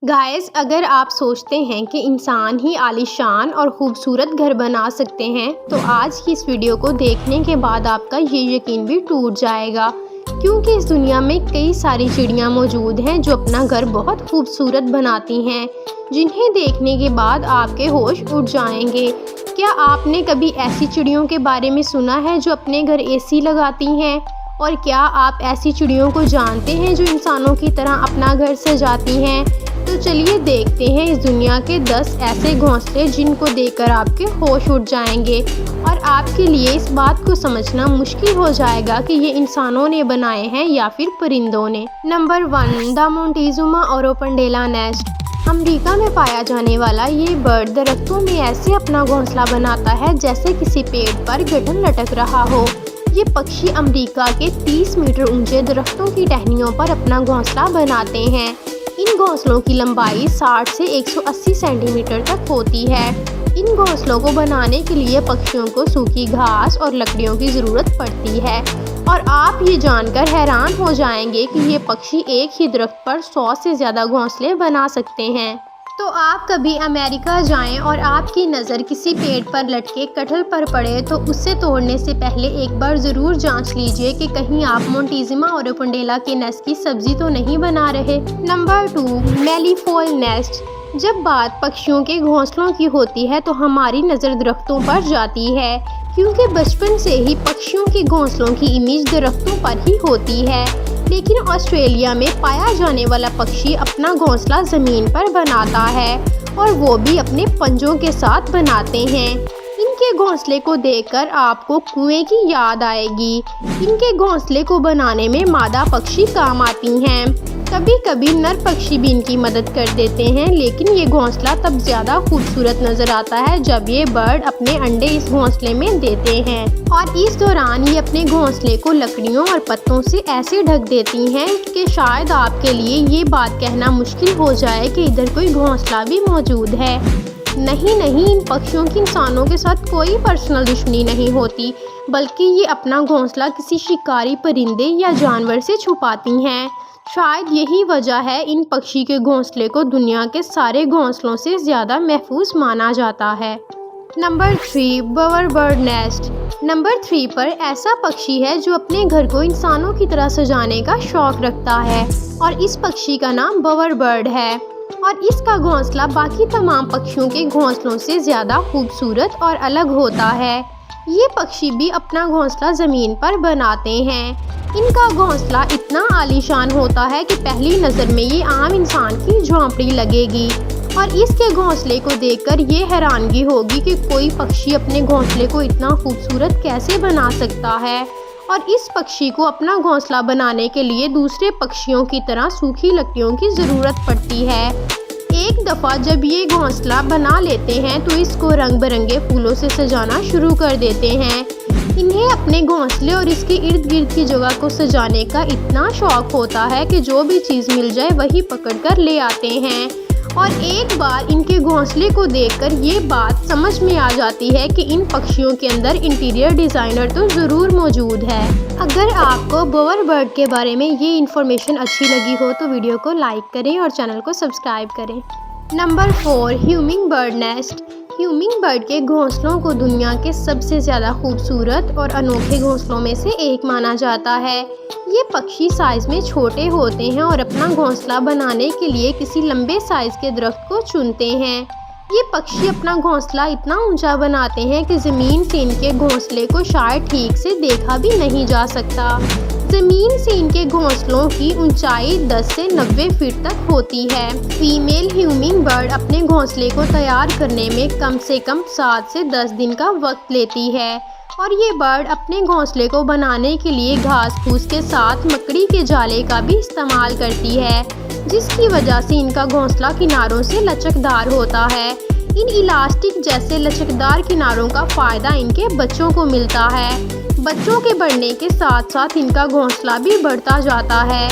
Guys, अगर आप सोचते हैं कि इंसान ही आलीशान और खूबसूरत घर बना सकते हैं तो आज की इस वीडियो को देखने के बाद आपका ये यकीन भी टूट जाएगा, क्योंकि इस दुनिया में कई सारी चिड़ियाँ मौजूद हैं जो अपना घर बहुत खूबसूरत बनाती हैं, जिन्हें देखने के बाद आपके होश उड़ जाएंगे। क्या आपने कभी ऐसी चिड़ियों के बारे में सुना है जो अपने घर एसी लगाती हैं? और क्या आप ऐसी चिड़ियों को जानते हैं जो इंसानों की तरह अपना घर सजाती हैं? तो चलिए देखते हैं इस दुनिया के 10 ऐसे घोंसले जिनको देखकर आपके होश उड़ जाएंगे और आपके लिए इस बात को समझना मुश्किल हो जाएगा कि ये इंसानों ने बनाए हैं या फिर परिंदों ने। Number 1, the Montezuma oropendola nest. America में पाया जाने वाला ये बर्ड दरख्तों में ऐसे अपना घोंसला बनाता है जैसे किसी पेड़ पर गठन लटक रहा हो। ये पक्षी अमेरिका के 30 मीटर ऊंचे दरख्तों की टहनियों पर अपना घोंसला बनाते हैं। इन घोंसलों की लंबाई 60 से 180 सेंटीमीटर तक होती है। इन घोंसलों को बनाने के लिए पक्षियों को सूखी घास और लकड़ियों की ज़रूरत पड़ती है और आप ये जानकर हैरान हो जाएंगे कि ये पक्षी एक ही दरख्त पर 100 से ज़्यादा घोंसले बना सकते हैं। तो आप कभी अमेरिका जाएं और आपकी नज़र किसी पेड़ पर लटके कटहल पर पड़े तो उसे तोड़ने से पहले एक बार ज़रूर जांच लीजिए कि कहीं आप मोंटेजुमा ओरोपेंडेला के नेस्ट की सब्जी तो नहीं बना रहे। Number 2, malleefowl nest. जब बात पक्षियों के घोंसलों की होती है तो हमारी नज़र दरख्तों पर जाती है, क्योंकि बचपन से ही पक्षियों के घोंसलों की इमेज दरख्तों पर ही होती है। लेकिन ऑस्ट्रेलिया में पाया जाने वाला पक्षी अपना घोंसला ज़मीन पर बनाता है और वो भी अपने पंजों के साथ बनाते हैं। इनके घोंसले को देखकर आपको कुएं की याद आएगी। इनके घोंसले को बनाने में मादा पक्षी काम आती हैं। कभी कभी नर पक्षी भी इनकी मदद कर देते हैं, लेकिन ये घोंसला तब ज़्यादा खूबसूरत नज़र आता है जब ये बर्ड अपने अंडे इस घोंसले में देते हैं और इस दौरान ये अपने घोंसले को लकड़ियों और पत्तों से ऐसे ढक देती हैं कि शायद आपके लिए ये बात कहना मुश्किल हो जाए कि इधर कोई घोंसला भी मौजूद है। नहीं, इन पक्षियों की इंसानों के साथ कोई पर्सनल दुश्मनी नहीं होती, बल्कि ये अपना घोंसला किसी शिकारी परिंदे या जानवर से छुपाती हैं। शायद यही वजह है इन पक्षी के घोंसले को दुनिया के सारे घोंसलों से ज़्यादा महफूज माना जाता है। Number 3, bower bird nest. Number 3 पर ऐसा पक्षी है जो अपने घर को इंसानों की तरह सजाने का शौक रखता है और इस पक्षी का नाम बवर बर्ड है और इसका घोंसला बाकी तमाम पक्षियों के घोंसलों से ज़्यादा खूबसूरत और अलग होता है। ये पक्षी भी अपना घोंसला ज़मीन पर बनाते हैं। इनका घोंसला इतना आलीशान होता है कि पहली नज़र में ये आम इंसान की झोंपड़ी लगेगी और इसके घोंसले को देखकर ये हैरानगी होगी कि कोई पक्षी अपने घोंसले को इतना खूबसूरत कैसे बना सकता है। और इस पक्षी को अपना घोंसला बनाने के लिए दूसरे पक्षियों की तरह सूखी लकड़ियों की ज़रूरत पड़ती है। एक दफ़ा जब ये घोंसला बना लेते हैं तो इसको रंग बिरंगे फूलों से सजाना शुरू कर देते हैं। इन्हें अपने घोंसले और इसके इर्द गिर्द की जगह को सजाने का इतना शौक होता है कि जो भी चीज़ मिल जाए वही पकड़कर ले आते हैं और एक बार इनके घोंसले को देखकर ये बात समझ में आ जाती है कि इन पक्षियों के अंदर इंटीरियर डिज़ाइनर तो ज़रूर मौजूद है। अगर आपको बवर बर्ड के बारे में ये इन्फॉर्मेशन अच्छी लगी हो तो वीडियो को लाइक करें और चैनल को सब्सक्राइब करें। Number 4, humming bird nest. Humming bird के घोंसलों को दुनिया के सबसे ज़्यादा खूबसूरत और अनोखे घोंसलों में से एक माना जाता है। ये पक्षी साइज़ में छोटे होते हैं और अपना घोंसला बनाने के लिए किसी लंबे साइज़ के दरख्त को चुनते हैं। ये पक्षी अपना घोंसला इतना ऊंचा बनाते हैं कि ज़मीन से इनके घोंसले को शायद ठीक से देखा भी नहीं जा सकता। ज़मीन से इनके घोंसलों की ऊंचाई 10 से 90 फीट तक होती है। फीमेल ह्यूमिंग बर्ड अपने घोंसले को तैयार करने में कम से कम 7 से 10 दिन का वक्त लेती है और ये बर्ड अपने घोंसले को बनाने के लिए घास फूस के साथ मकड़ी के जाले का भी इस्तेमाल करती है, जिसकी वजह से इनका घोंसला किनारों से लचकदार होता है। इन इलास्टिक जैसे लचकदार किनारों का फ़ायदा इनके बच्चों को मिलता है। बच्चों के बढ़ने के साथ साथ इनका घोंसला भी बढ़ता जाता है।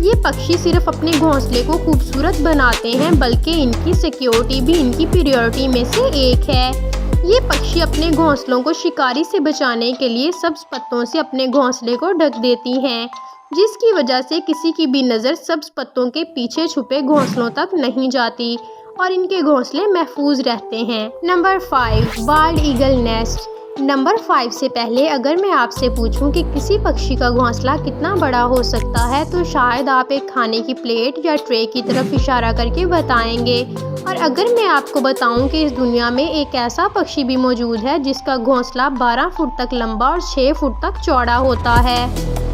ये पक्षी सिर्फ अपने घोंसले को खूबसूरत बनाते हैं, बल्कि इनकी सिक्योरिटी भी इनकी प्रायोरिटी में से एक है। ये पक्षी अपने घोंसलों को शिकारी से बचाने के लिए सब्ज़ पत्तों से अपने घोंसले को ढक देती हैं जिसकी वजह से किसी की भी नज़र सब्ज पत्तों के पीछे छुपे घोंसलों तक नहीं जाती और इनके घोंसले महफूज रहते हैं। Number 5, bald eagle nest. Number 5 से पहले अगर मैं आपसे पूछूं कि किसी पक्षी का घोंसला कितना बड़ा हो सकता है तो शायद आप एक खाने की प्लेट या ट्रे की तरफ इशारा करके बताएंगे। और अगर मैं आपको बताऊं कि इस दुनिया में एक ऐसा पक्षी भी मौजूद है जिसका घोंसला 12 फुट तक लंबा और 6 फुट तक चौड़ा होता है।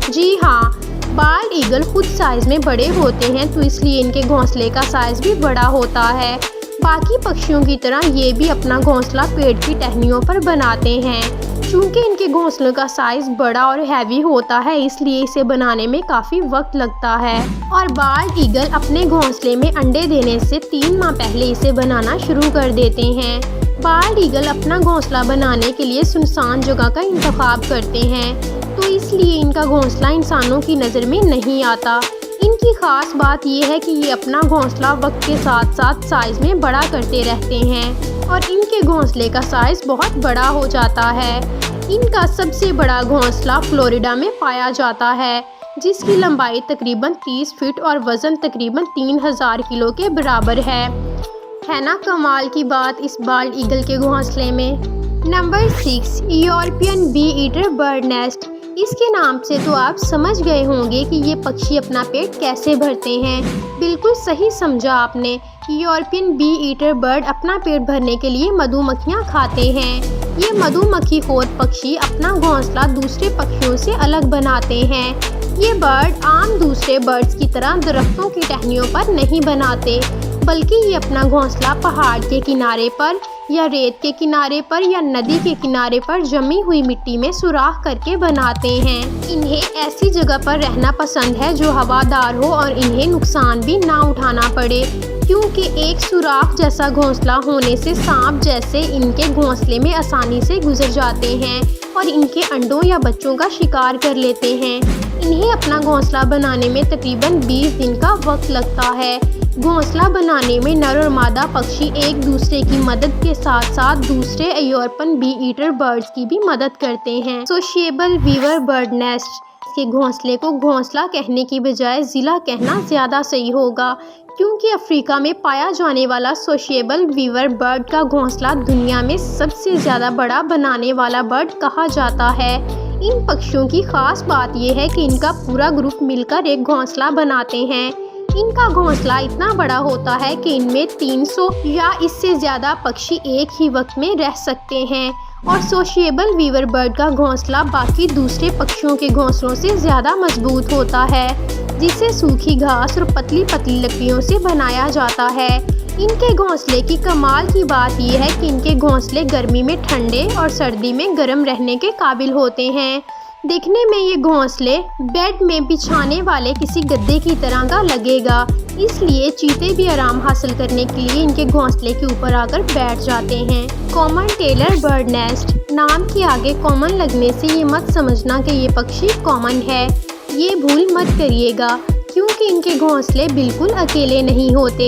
जी हाँ, बाल्ड ईगल खुद साइज़ में बड़े होते हैं तो इसलिए इनके घोंसले का साइज़ भी बड़ा होता है। बाकी पक्षियों की तरह ये भी अपना घोंसला पेड़ की टहनियों पर बनाते हैं। चूँकि इनके घोंसलों का साइज़ बड़ा और हैवी होता है इसलिए इसे बनाने में काफ़ी वक्त लगता है। और बाल्ड ईगल अपने घोंसले में अंडे देने से 3 माह पहले इसे बनाना शुरू कर देते हैं। बाल्ड ईगल अपना घोंसला बनाने के लिए सुनसान जगह का इंतखाब करते हैं तो इसलिए इनका घोंसला इंसानों की नज़र में नहीं आता। इनकी ख़ास बात यह है कि ये अपना घोंसला वक्त के साथ साथ साइज़ में बड़ा करते रहते हैं और इनके घोंसले का साइज़ बहुत बड़ा हो जाता है। इनका सबसे बड़ा घोंसला फ्लोरिडा में पाया जाता है जिसकी लंबाई तकरीबन 30 फीट और वज़न तकरीबन 3000 किलो के बराबर है ना कमाल की बात इस बाल्ड ईगल के घोंसले में। Number 6, European bee eater bird nest. इसके नाम से तो आप समझ गए होंगे कि ये पक्षी अपना पेट कैसे भरते हैं। बिल्कुल सही समझा आपने। यूरोपियन बी ईटर बर्ड अपना पेट भरने के लिए मधुमक्खियाँ खाते हैं। ये मधुमक्खी खोर पक्षी अपना घोंसला दूसरे पक्षियों से अलग बनाते हैं। ये बर्ड आम दूसरे बर्ड्स की तरह दरख्तों की टहनियों पर नहीं बनाते बल्कि ये अपना घोंसला पहाड़ के किनारे पर या रेत के किनारे पर या नदी के किनारे पर जमी हुई मिट्टी में सुराख करके बनाते हैं। इन्हें ऐसी जगह पर रहना पसंद है जो हवादार हो और इन्हें नुकसान भी ना उठाना पड़े क्योंकि एक सुराख जैसा घोंसला होने से सांप जैसे इनके घोंसले में आसानी से गुजर जाते हैं और इनके अंडों या बच्चों का शिकार कर लेते हैं। इन्हें अपना घोंसला बनाने में तकरीबन 20 दिन का वक्त लगता है। घोंसला बनाने में नर और मादा पक्षी एक दूसरे की मदद के साथ साथ दूसरे यूरोपियन बी ईटर बर्ड्स की भी मदद करते हैं। सोशिएबल वीवर बर्ड नेस्ट के घोंसले को घोंसला कहने की बजाय ज़िला कहना ज़्यादा सही होगा क्योंकि अफ्रीका में पाया जाने वाला सोशिएबल वीवर बर्ड का घोंसला दुनिया में सबसे ज़्यादा बड़ा बनाने वाला बर्ड कहा जाता है। इन पक्षियों की खास बात यह है कि इनका पूरा ग्रुप मिलकर एक घोंसला बनाते हैं। इनका घोंसला इतना बड़ा होता है कि इनमें 300 या इससे ज़्यादा पक्षी एक ही वक्त में रह सकते हैं और सोशिएबल वीवर बर्ड का घोंसला बाकी दूसरे पक्षियों के घोंसलों से ज़्यादा मजबूत होता है जिसे सूखी घास और पतली पतली लकड़ियों से बनाया जाता है। इनके घोंसले की कमाल की बात यह है कि इनके घोंसले गर्मी में ठंडे और सर्दी में गर्म रहने के काबिल होते हैं। देखने में ये घोंसले बेड में बिछाने वाले किसी गद्दे की तरह का लगेगा इसलिए चीते भी आराम हासिल करने के लिए इनके घोंसले के ऊपर आकर बैठ जाते हैं। Common tailor bird nest. नाम के आगे कॉमन लगने से ये मत समझना कि ये पक्षी कॉमन है, ये भूल मत करिएगा क्योंकि इनके घोंसले बिल्कुल अकेले नहीं होते।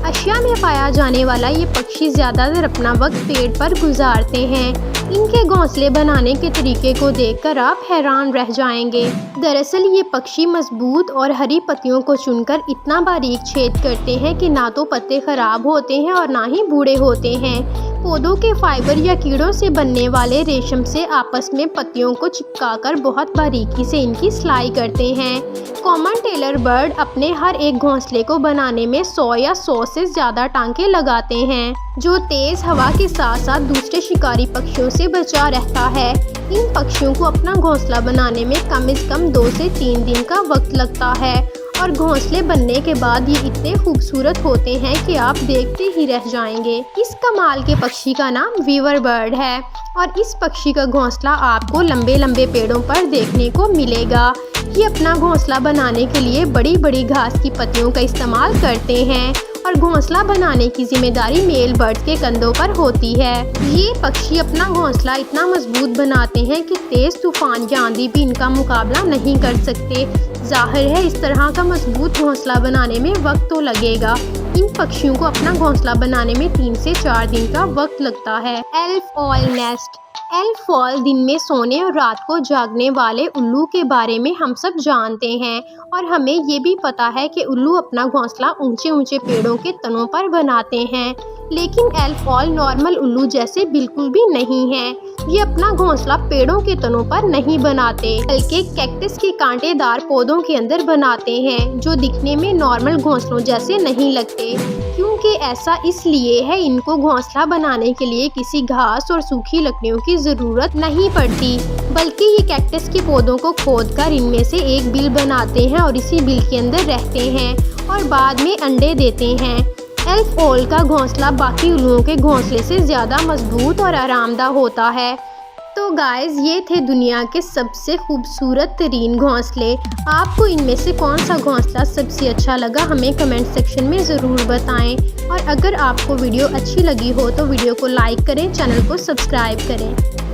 एशिया में पाया जाने वाला ये पक्षी ज़्यादातर अपना वक्त पेड़ पर गुजारते हैं। इनके घोंसले बनाने के तरीके को देखकर आप हैरान रह जाएंगे। दरअसल ये पक्षी मजबूत और हरी पत्तियों को चुनकर इतना बारीक छेद करते हैं कि ना तो पत्ते खराब होते हैं और ना ही बूढ़े होते हैं। पौधों के फाइबर या कीड़ों से बनने वाले रेशम से आपस में पत्तियों को चिपकाकर बहुत बारीकी से इनकी सिलाई करते हैं। कॉमन टेलर बर्ड अपने हर एक घोंसले को बनाने में 100 या 100 से ज़्यादा टांके लगाते हैं जो तेज़ हवा के साथ साथ दूसरे शिकारी पक्षियों से बचा रहता है। इन पक्षियों को अपना घोंसला बनाने में कम से कम 2 से 3 दिन का वक्त लगता है और घोंसले बनने के बाद ये इतने खूबसूरत होते हैं कि आप देखते ही रह जाएंगे। इस कमाल के पक्षी का नाम वीवर बर्ड है और इस पक्षी का घोंसला आपको लंबे लंबे पेड़ों पर देखने को मिलेगा। ये अपना घोंसला बनाने के लिए बड़ी बड़ी घास की पत्तियों का इस्तेमाल करते हैं और घोंसला बनाने की जिम्मेदारी मेल बर्ड के कंधों पर होती है। ये पक्षी अपना घोंसला इतना मजबूत बनाते हैं कि तेज़ तूफान या आंधी भी इनका मुकाबला नहीं कर सकते। जाहिर है इस तरह का मजबूत घोंसला बनाने में वक्त तो लगेगा। इन पक्षियों को अपना घोंसला बनाने में 3 से 4 दिन का वक्त लगता है। Elf oil nest. Elf fall दिन में सोने और रात को जागने वाले उल्लू के बारे में हम सब जानते हैं और हमें ये भी पता है कि उल्लू अपना घोंसला ऊंचे ऊंचे पेड़ों के तनों पर बनाते हैं। लेकिन एल्फ फॉल नॉर्मल उल्लू जैसे बिल्कुल भी नहीं है। ये अपना घोंसला पेड़ों के तनों पर नहीं बनाते, बल्कि कैक्टस के कांटेदार पौधों के अंदर बनाते हैं, जो दिखने में नॉर्मल घोंसलों जैसे नहीं लगते। क्योंकि ऐसा इसलिए है, इनको घोंसला बनाने के लिए किसी घास और सूखी लकड़ियों की ज़रूरत नहीं पड़ती, बल्कि ये कैक्टस के पौधों को खोदकर इनमें से एक बिल बनाते हैं और इसी बिल के अंदर रहते हैं और बाद में अंडे देते हैं। एल्फ ओल का घोंसला बाकी उल्लुओं के घोंसले से ज़्यादा मजबूत और आरामदाह होता है। तो गाइस, ये थे दुनिया के सबसे खूबसूरत तरीन घोंसले। आपको इनमें से कौन सा घोंसला सबसे अच्छा लगा, हमें कमेंट सेक्शन में ज़रूर बताएं। और अगर आपको वीडियो अच्छी लगी हो तो वीडियो को लाइक करें, चैनल को सब्सक्राइब करें।